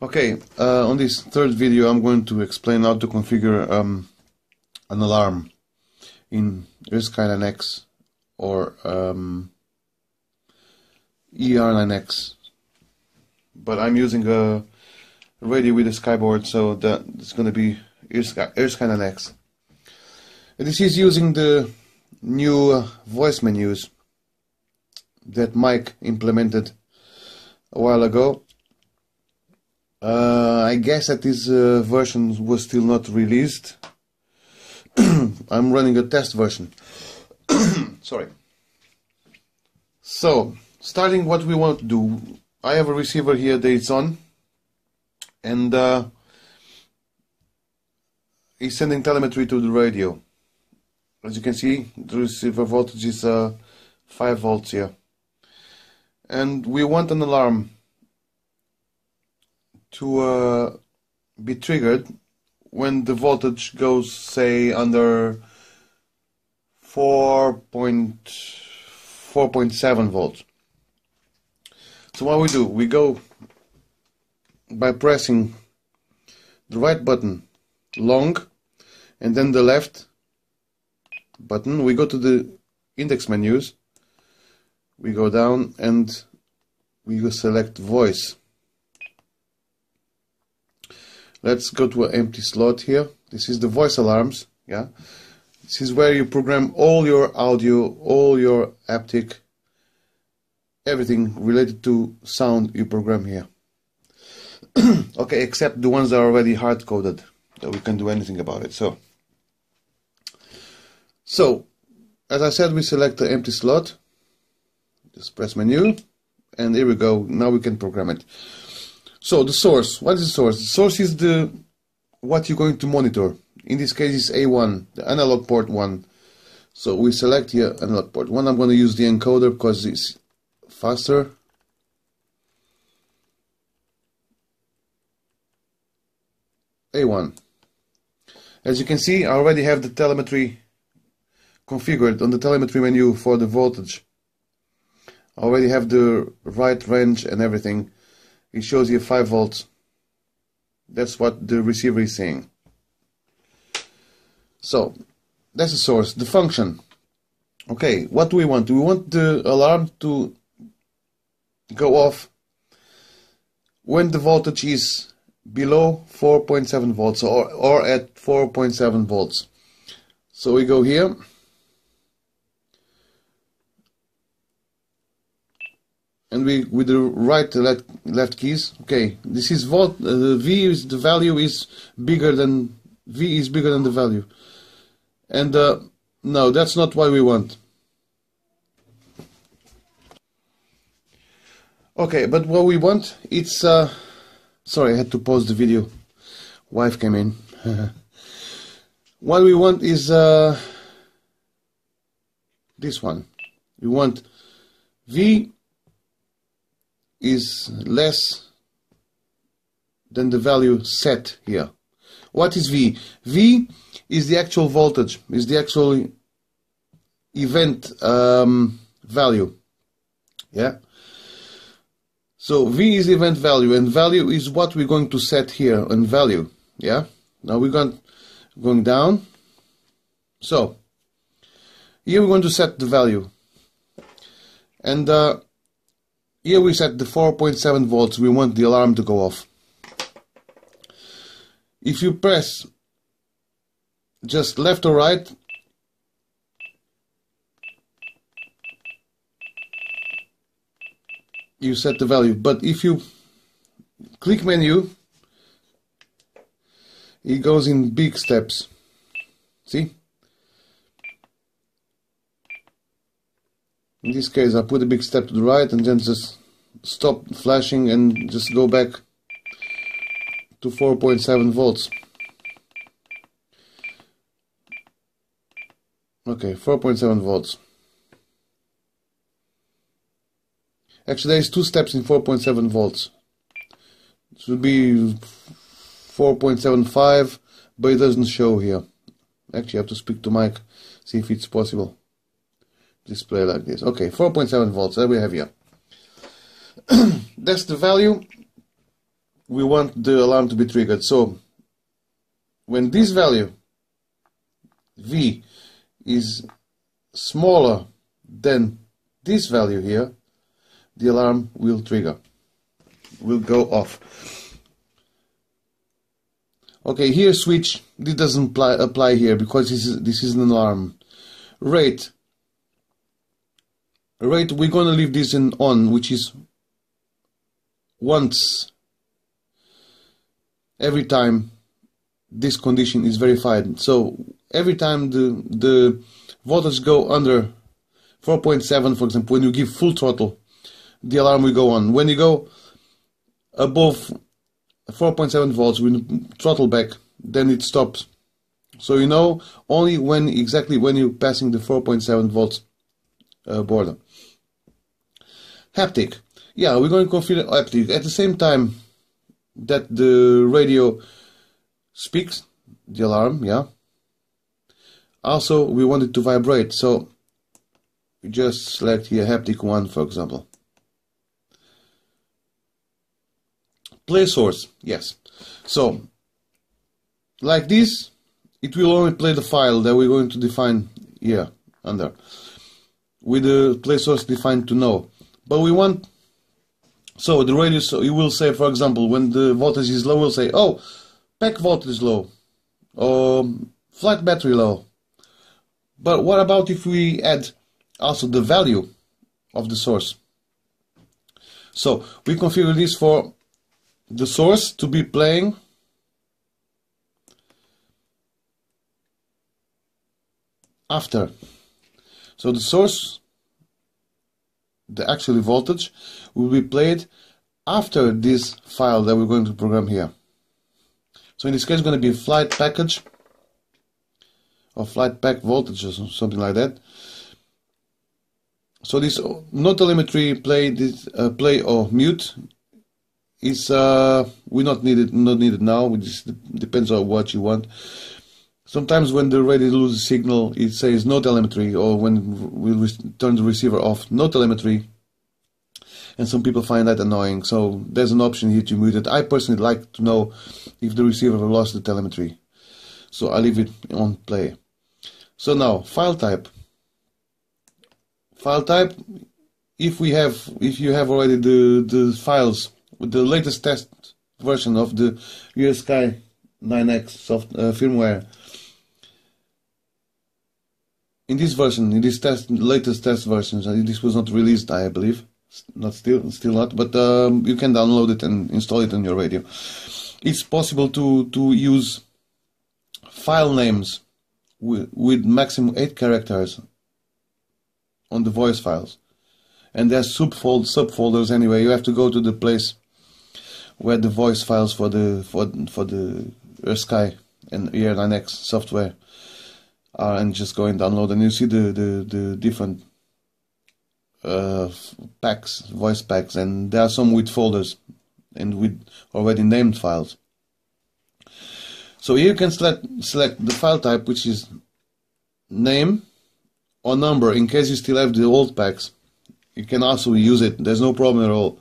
Okay, on this third video I'm going to explain how to configure an alarm in ersky9x or er9x, but I'm using a radio with a skyboard, so that it's going to be ersky9x. This is using the new voice menus that Mike implemented a while ago. I guess that this version was still not released. I'm running a test version. Sorry. So, starting what we want to do, I have a receiver here that is on, and it's sending telemetry to the radio. As you can see, the receiver voltage is 5 volts here, and we want an alarm to be triggered when the voltage goes, say, under 4.7 volts. So what we do, we go by pressing the right button long and then the left button. We go to the index menus, we go down and we will select voice. Let's go to an empty slot here. This is the voice alarms. Yeah, this is where you program all your audio, all your haptic, everything related to sound you program here. Okay, except the ones that are already hard coded, that we can do anything about it. So as I said, we select the empty slot. Just press menu, and here we go. Now we can program it. So the source, what is the source? The source is what you're going to monitor. In this case it's A1, the analog port 1. So we select here analog port 1. I'm going to use the encoder because it's faster. A1. As you can see, I already have the telemetry configured on the telemetry menu for the voltage. I already have the right range and everything. It shows you 5 volts. That's what the receiver is saying. So that's the source. The function. Okay, what do we want? We want the alarm to go off when the voltage is below 4.7 volts or at 4.7 volts. So we go here. And we with the right left keys. Okay, this is volt. V is the value is bigger than V is bigger than the value, and no, that's not what we want. Okay, but what we want, it's sorry, I had to pause the video. Wife came in. What we want is this one. We want V is less than the value set here. What is V? V is the actual voltage, is the actual event value. Yeah. So V is event value, and value is what we're going to set here on value. Yeah. Now we're going down. So here we're going to set the value, and here we set the 4.7 volts. We want the alarm to go off. If you press just left or right, you set the value. But if you click menu, it goes in big steps. See? In this case, I put a big step to the right and then just stop flashing and just go back to 4.7 volts. Okay, 4.7 volts. Actually, there's 2 steps in 4.7 volts. It should be 4.75, but it doesn't show here. Actually, I have to speak to Mike, see if it's possible. Display like this. Okay, 4.7 volts, there we have here. That's the value. we want the alarm to be triggered. So when this value V is smaller than this value here, the alarm will trigger, will go off. Okay, here switch, this doesn't apply here because this is an alarm. Rate, we're going to leave this in on, which is once every time this condition is verified. So every time the voltage go under 4.7, for example, when you give full throttle, the alarm will go on. When you go above 4.7 volts, when you throttle back, then it stops. So you know only when exactly when you're passing the 4.7 volts border. Haptic. Yeah, we're going to configure haptic at the same time that the radio speaks the alarm. Yeah. Also, we want it to vibrate, so we just select here haptic 1, for example. Play source. Yes. So like this, it will only play the file that we're going to define here under, with the play source defined to no. But we want, so the radio, so it will say, for example, when the voltage is low, we'll say, oh, pack voltage low, or flat battery low. But what about if we add also the value of the source? So we configure this for the source to be playing after. So the source, the actual voltage, will be played after this file that we're going to program here. So in this case, it's going to be flight package or flight pack voltage or something like that. So this no telemetry play, this play or mute is we not needed now. It just depends on what you want. Sometimes when the radio loses signal, it says no telemetry, or when we turn the receiver off, no telemetry. And some people find that annoying, so there's an option here to mute it. I personally like to know if the receiver lost the telemetry, so I leave it on play. So now file type. File type. If you have already the files with the latest test version of the ersky9x firmware. In this version, in this latest test versions, this was not released, I believe, still not, but you can download it and install it on your radio. It's possible to use file names with maximum 8 characters on the voice files, and there's subfolders anyway. You have to go to the place where the voice files for the ersky and er9x software are, and just go and download, and you see the different packs, voice packs, and there are some with folders and with already named files. So here you can select the file type, which is name or number. In case you still have the old packs, you can also use it. There's no problem at all.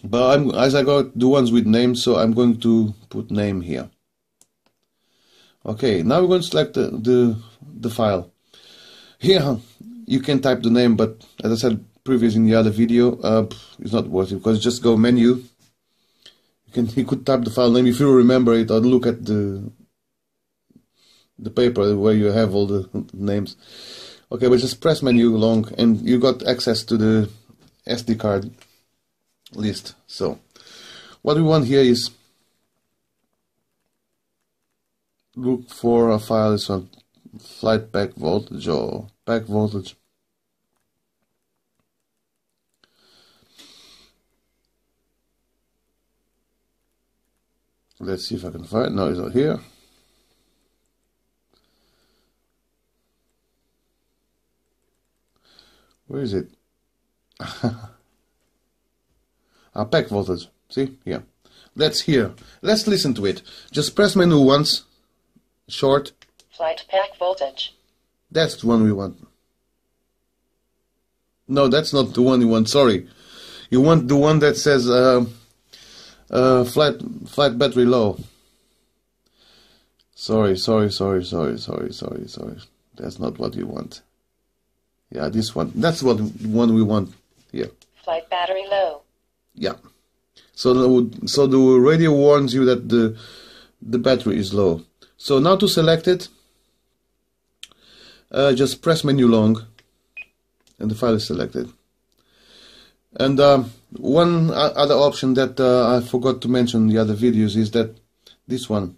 But as I got the ones with names, so I'm going to put name here. Okay, now we're going to select the file. Here you can type the name, but as I said previously in the other video, it's not worth it, because just go menu. You could type the file name if you remember it, or look at the paper where you have all the names. Okay, but just press menu long, and you got access to the SD card list. So what we want here is look for a file is on flight pack voltage or pack voltage. Let's see if I can find it. No, it's not here. Where is it? Pack voltage. See? Yeah. Let's hear. Let's listen to it. Just press menu once. Short. Flight pack voltage. That's the one we want. No, that's not the one you want. Sorry. You want the one that says flat battery low. Sorry. That's not what you want. Yeah, this one. That's what one we want here. Flight battery low. Yeah. So the radio warns you that the battery is low. So now to select it, just press menu long, and the file is selected. And one other option that I forgot to mention in the other videos is that this one.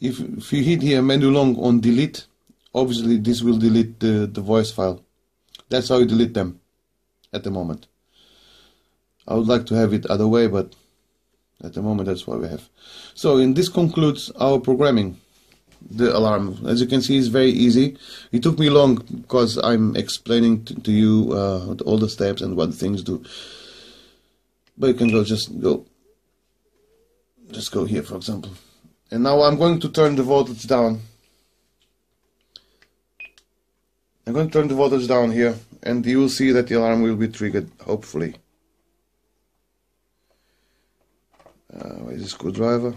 If you hit here menu long on delete, obviously this will delete the voice file. That's how you delete them at the moment. I would like to have it other way, but at the moment that's what we have. So this concludes our programming. The alarm, as you can see, is very easy. It took me long because I'm explaining to you all the steps and what things do. But you can just go here, for example. And now I'm going to turn the voltage down. I'm going to turn the voltage down here, and you will see that the alarm will be triggered, hopefully. Where's the screwdriver?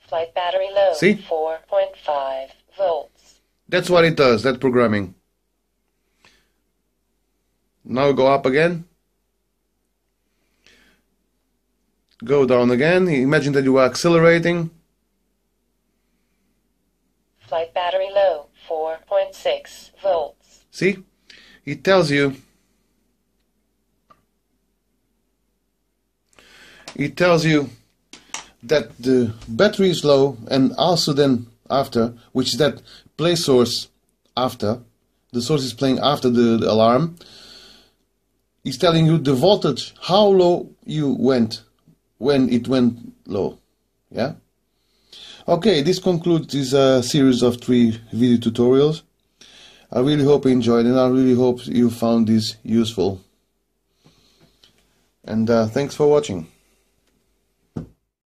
Flight battery low. See? 4.5 volts. That's what it does, that programming. Now go up again. Go down again. Imagine that you are accelerating. Flight battery low. 4.6 volts. See? It tells you. It tells you that the battery is low, and also then after, which is that play source after, the source is playing after the alarm, is telling you the voltage, how low you went when it went low. Yeah? Okay, this concludes this series of 3 video tutorials. I really hope you enjoyed, and I really hope you found this useful. And thanks for watching.